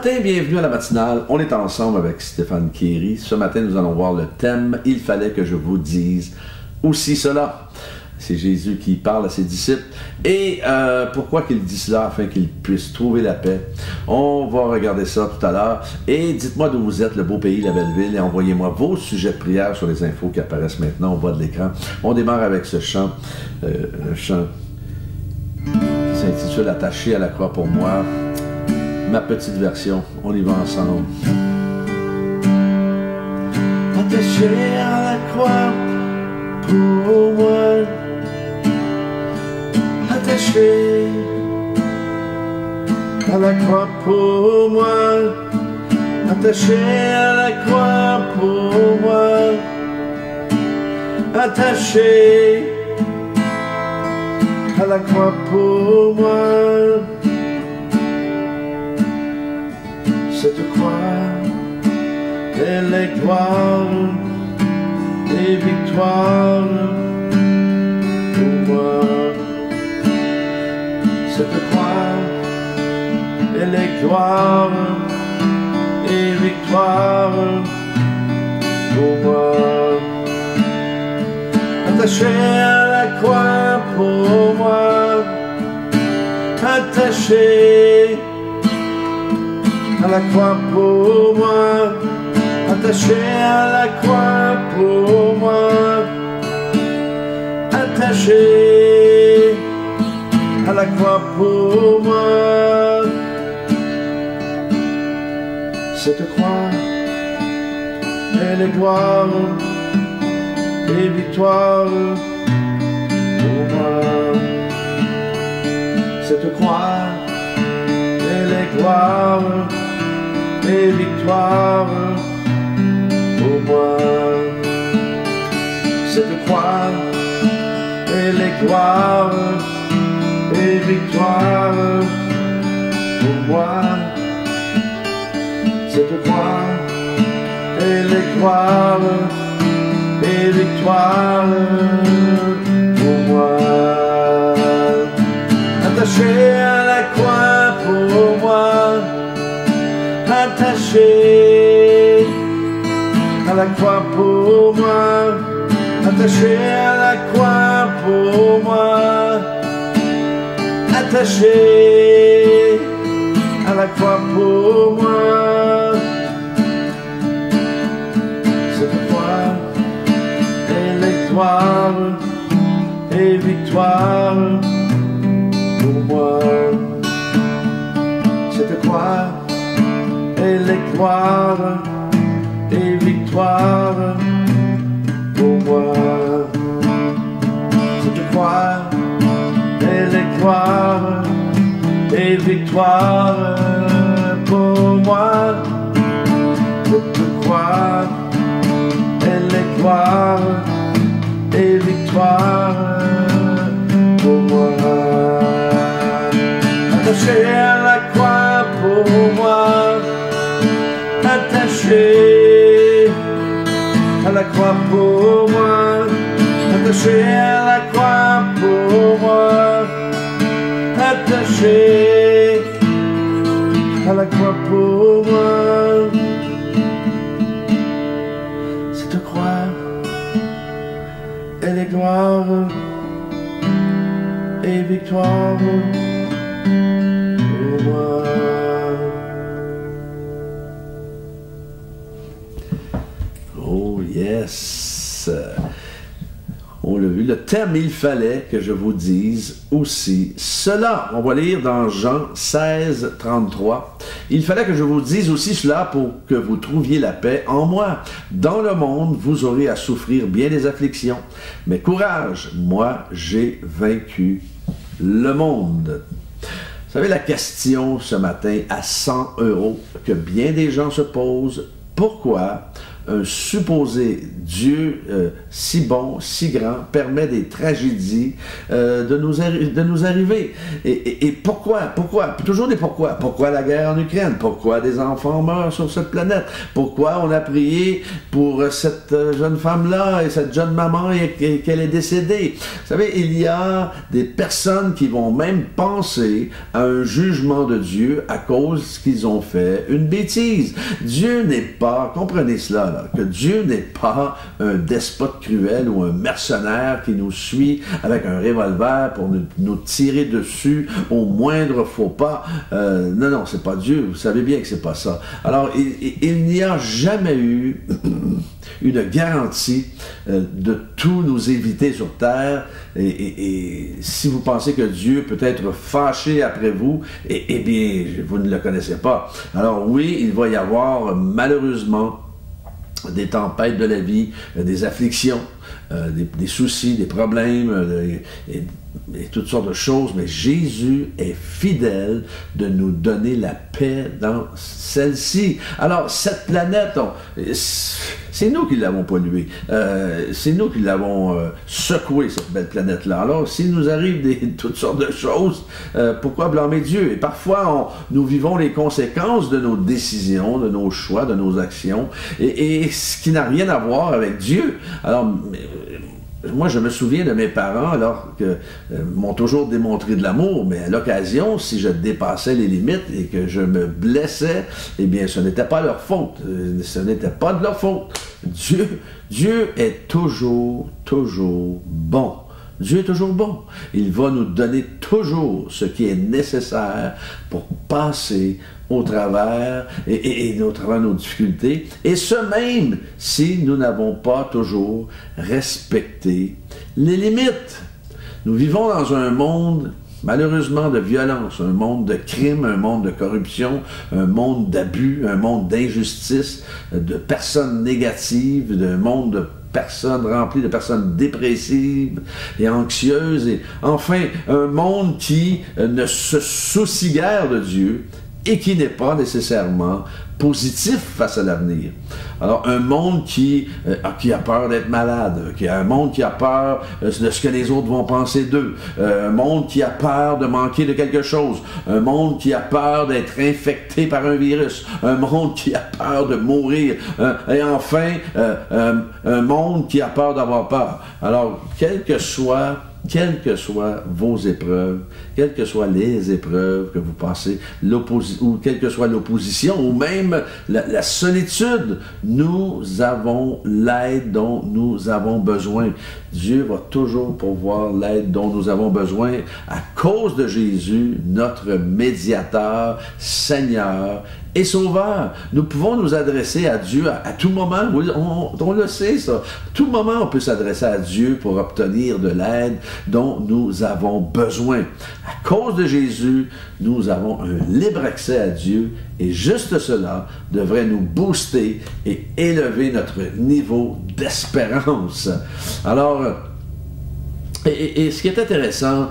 matin, bienvenue à la matinale. On est ensemble avec Stéphane Kéry. Ce matin, nous allons voir le thème « Il fallait que je vous dise aussi cela ». C'est Jésus qui parle à ses disciples. Et pourquoi qu'il dit cela? Afin qu'ils puissent trouver la paix. On va regarder ça tout à l'heure. Et dites-moi d'où vous êtes, le beau pays, la belle ville, et envoyez-moi vos sujets de prière sur les infos qui apparaissent maintenant au bas de l'écran. On démarre avec ce chant, un chant qui s'intitule « Attaché à la croix pour moi ». Ma petite version, on y va ensemble. Attaché à la croix pour moi, attaché à la croix pour moi, attaché à la croix pour moi, attaché à la croix pour moi. Cette croix, elle est gloire et victoire pour moi. Cette croix, elle est gloire et victoire pour moi. Attaché à la croix pour moi, attaché à la croix pour moi, attaché à la croix pour moi, attaché à la croix pour moi. Cette croix, elle est gloire et victoire pour moi. Cette croix, elle est gloire et victoire pour moi. Cette croix, elle est gloire et victoire pour moi. Cette croix, elle est gloire et victoire pour moi. Attaché à la croix pour moi, attaché à la croix pour moi, attaché à la croix pour moi, attaché à la croix pour moi. Cette croix, elle est gloire et victoire pour moi. Cette croix, elle est gloire et victoire pour moi. Cette croix, elle est gloire et victoire pour moi. Cette croix, elle est gloire et victoire pour moi. Attaché à la croix pour moi, attaché à la croix pour moi, attaché à la croix pour moi, attaché à la croix pour moi. Cette croix, elle est gloire et victoire pour moi. Oh yes! On l'a vu, le thème, il fallait que je vous dise aussi cela. On va lire dans Jean 16, 33. Il fallait que je vous dise aussi cela pour que vous trouviez la paix en moi. Dans le monde, vous aurez à souffrir bien des afflictions. Mais courage, moi, j'ai vaincu le monde. Vous savez, la question ce matin à 100 € que bien des gens se posent, pourquoi un supposé Dieu si bon, si grand, permet des tragédies de nous arriver. Et pourquoi? Pourquoi? Toujours des pourquoi. Pourquoi la guerre en Ukraine? Pourquoi des enfants meurent sur cette planète? Pourquoi on a prié pour cette jeune femme-là et cette jeune maman et qu'elle est décédée? Vous savez, il y a des personnes qui vont même penser à un jugement de Dieu à cause qu'ils ont fait une bêtise. Dieu n'est pas, comprenez cela, là, que Dieu n'est pas un despote cruel ou un mercenaire qui nous suit avec un revolver pour nous tirer dessus au moindre faux pas. Non, non, c'est pas Dieu. Vous savez bien que c'est pas ça. Alors, il n'y a jamais eu une garantie de tout nous éviter sur terre. Et si vous pensez que Dieu peut être fâché après vous, eh bien, vous ne le connaissez pas. Alors oui, il va y avoir malheureusement des tempêtes de la vie, des afflictions, des soucis, des problèmes, et toutes sortes de choses, mais Jésus est fidèle de nous donner la paix dans celle-ci. Alors, cette planète, c'est nous qui l'avons polluée. C'est nous qui l'avons secouée, cette belle planète-là. Alors, s'il nous arrive toutes sortes de choses, pourquoi blâmer Dieu? Et parfois, nous vivons les conséquences de nos décisions, de nos choix, de nos actions, et ce qui n'a rien à voir avec Dieu. Alors, moi, je me souviens de mes parents, alors que m'ont toujours démontré de l'amour, mais à l'occasion, si je dépassais les limites et que je me blessais, eh bien, ce n'était pas leur faute. Ce n'était pas de leur faute. Dieu est toujours bon. Dieu est toujours bon. Il va nous donner toujours ce qui est nécessaire pour passer au travers et au travers de nos difficultés. Et ce même si nous n'avons pas toujours respecté les limites. Nous vivons dans un monde malheureusement de violence, un monde de crime, un monde de corruption, un monde d'abus, un monde d'injustice, de personnes négatives, d'un monde de personnes remplies de personnes dépressives et anxieuses, et enfin un monde qui ne se soucie guère de Dieu et qui n'est pas nécessairement positif face à l'avenir. Alors, un monde qui a peur d'être malade, un monde qui a peur de ce que les autres vont penser d'eux, un monde qui a peur de manquer de quelque chose, un monde qui a peur d'être infecté par un virus, un monde qui a peur de mourir, et enfin, un monde qui a peur d'avoir peur. Alors, quelles que soient vos épreuves, quelles que soient les épreuves que vous passez, ou quelle que soit l'opposition, ou même la solitude, nous avons l'aide dont nous avons besoin. Dieu va toujours pourvoir l'aide dont nous avons besoin à cause de Jésus, notre médiateur, Seigneur et Sauveur. Nous pouvons nous adresser à Dieu à tout moment. Oui, on le sait, ça. À tout moment, on peut s'adresser à Dieu pour obtenir de l'aide dont nous avons besoin. À cause de Jésus, nous avons un libre accès à Dieu et juste cela devrait nous booster et élever notre niveau d'espérance. Alors, et ce qui est intéressant,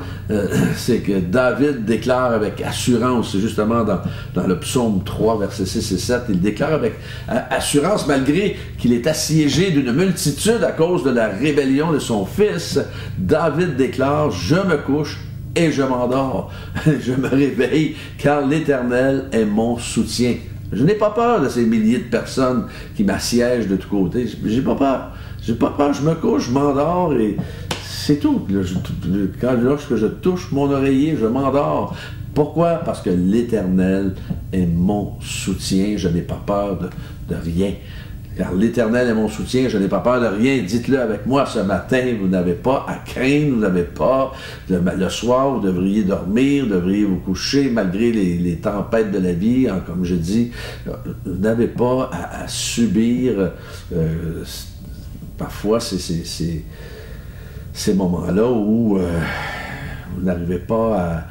c'est que David déclare avec assurance, justement dans le psaume 3, versets 6 et 7, il déclare avec assurance, malgré qu'il est assiégé d'une multitude à cause de la rébellion de son fils, David déclare « Je me couche et je m'endors, je me réveille, car l'Éternel est mon soutien. » Je n'ai pas peur de ces milliers de personnes qui m'assiègent de tous côtés. J'ai pas peur. J'ai pas peur, je me couche, je m'endors et c'est tout. Lorsque je touche mon oreiller, je m'endors. Pourquoi? Parce que l'Éternel est mon soutien. Je n'ai pas peur de rien. Car l'Éternel est mon soutien, je n'ai pas peur de rien. Dites-le avec moi ce matin, vous n'avez pas à craindre, vous n'avez pas... Le soir, vous devriez dormir, vous devriez vous coucher, malgré les tempêtes de la vie, hein, comme je dis. Vous n'avez pas à subir... parfois, ces moments-là où vous n'arrivez pas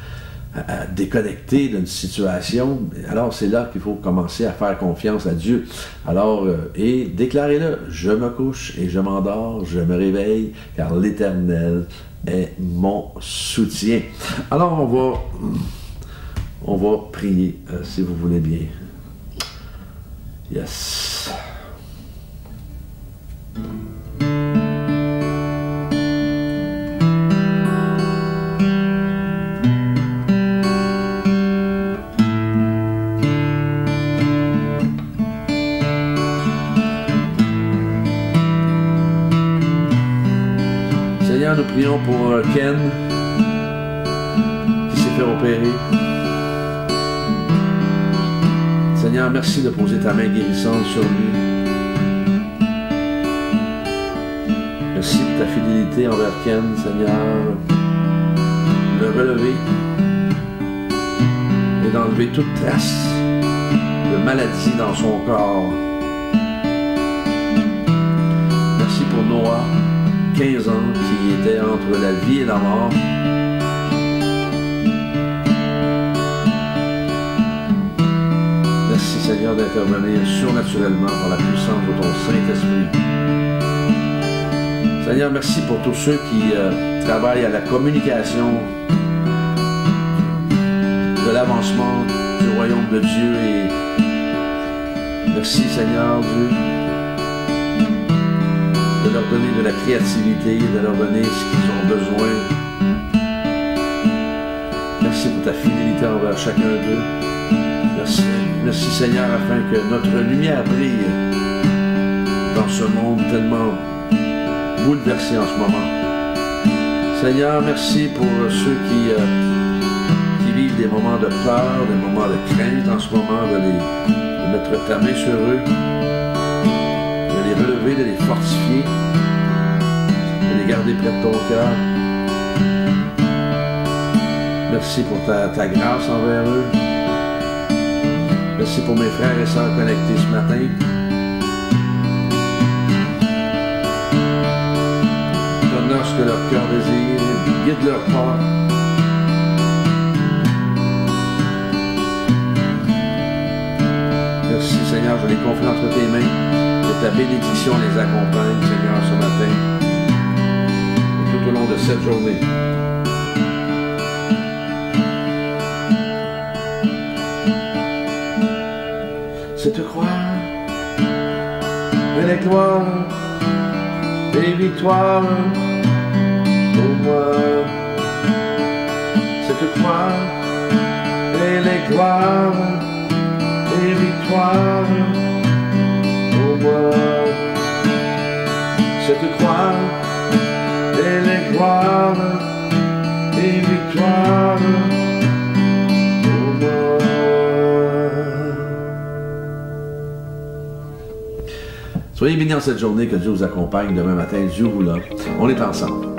à déconnecter d'une situation. Alors, c'est là qu'il faut commencer à faire confiance à Dieu. Alors, et déclarez-le, je me couche et je m'endors, je me réveille, car l'Éternel est mon soutien. Alors, on va prier, si vous voulez bien. Yes. Seigneur, nous prions pour Ken, qui s'est fait opérer. Seigneur, merci de poser ta main guérissante sur lui. Merci pour ta fidélité envers Ken, Seigneur, de le relever et d'enlever toute trace de maladie dans son corps. Merci pour Noah, 15 ans, qui était entre la vie et la mort. Merci Seigneur d'intervenir surnaturellement par la puissance de ton Saint-Esprit. Seigneur, merci pour tous ceux qui travaillent à la communication de l'avancement du royaume de Dieu. Et merci Seigneur Dieu de leur donner de la créativité, de leur donner ce qu'ils ont besoin. Merci pour ta fidélité envers chacun d'eux. Merci, merci Seigneur, afin que notre lumière brille dans ce monde tellement bouleversé en ce moment. Seigneur, merci pour ceux qui vivent des moments de peur, des moments de crainte en ce moment, de mettre ta main sur eux, de les relever, de les fortifier, de les garder près de ton cœur. Merci pour ta grâce envers eux. Merci pour mes frères et sœurs connectés ce matin. Donne-leur ce que leur cœur désire, guide leur pas. Merci Seigneur, je les confie entre tes mains. Que ta bénédiction les accompagne, Seigneur, ce matin et tout au long de cette journée. C'est te croire, et les gloires, et les victoires pour moi. C'est te croire, et les gloires, et les victoires pour moi. C'est te croire, et les gloires, et les victoires pour moi. Soyez bénis en cette journée, que Dieu vous accompagne demain matin, Dieu vous là. On est ensemble.